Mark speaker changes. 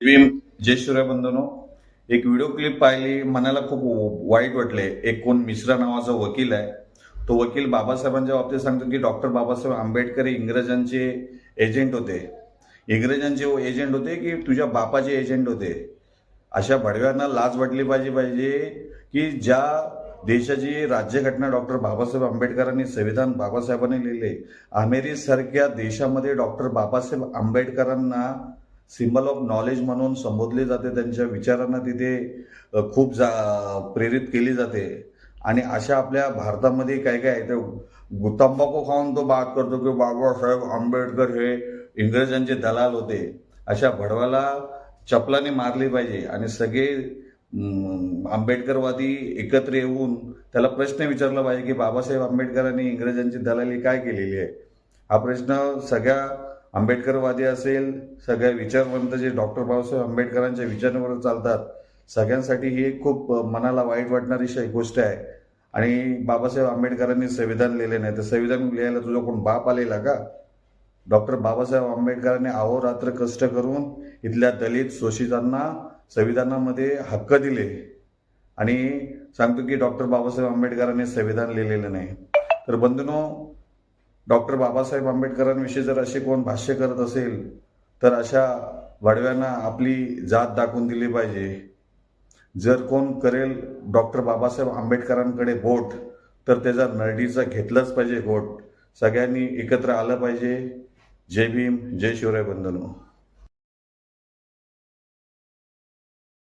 Speaker 1: भीम जय शिवराय बंधनो. एक video clip पाहिली, मनाला खूप वाईट वाटले. एक कोण मिश्रा नावाचा वकील आहे. तो वकील बाबासाहेबांच्या बाबतीत सांगतो की डॉक्टर बाबासाहेब आंबेडकर इंग्रजांचे एजंट होते. इंग्रजांचे एजंट होते की तुझ्या बापाचे एजंट होते. अशा भडव्यांना लाज वाटली पाहिजे की ज्या देशाची राज्यघटना डॉक्टर बाबासाहेब आंबेडकरांनी, संविधान बाबासाहेबांनी लिहिले, अमेरिकेसारख्या देशामध्ये डॉक्टर बाबासाहेब आंबेडकरांना सिम्बल ऑफ नॉलेज म्हणून संबोधले जाते. त्यांच्या विचारांना तिथे खूप प्रेरित केली जाते. आणि अशा आपल्या भारतामध्ये काय काय आहे, तर तंबाखू खाऊन तो बात करतो की बाबासाहेब आंबेडकर हे इंग्रजांचे दलाल होते. अशा भडवाला चपलाने मारली पाहिजे आणि सगळे आंबेडकरवादी एकत्र येऊन त्याला प्रश्न विचारला पाहिजे की बाबासाहेब आंबेडकरांनी इंग्रजांची दलाली काय केलेली आहे. हा प्रश्न सगळ्या आंबेडकरवादी असेल, सगळ्या विचारवंत जे डॉक्टर बाबासाहेब आंबेडकरांच्या विचारांवर चालतात, सगळ्यांसाठी ही एक खूप मनाला वाईट वाटणारी गोष्ट आहे. आणि बाबासाहेब आंबेडकरांनी संविधान लिहिले नाही, तर संविधान लिहायला तुझा कोण बाप आलेला का? डॉक्टर बाबासाहेब आंबेडकरांनी अहोरात्र कष्ट करून इथल्या दलित शोषितांना संविधानामध्ये हक्क दिले. आणि सांगतो की डॉक्टर बाबासाहेब आंबेडकरांनी संविधान लिहिलेलं नाही. तर बंधूंनो, डॉक्टर बाबासाहेब आंबेडकरांविषयी जर असे कोण भाष्य करत असेल तर अशा वाडव्यांना आपली जात दाखवून दिली पाहिजे. जर कोण करेल डॉक्टर बाबासाहेब आंबेडकरांकडे बोट, तर त्याचा नरडीचा घेतलंच पाहिजे गोट. सगळ्यांनी एकत्र आलं पाहिजे. जय भीम, जय शिवराय बंधनो.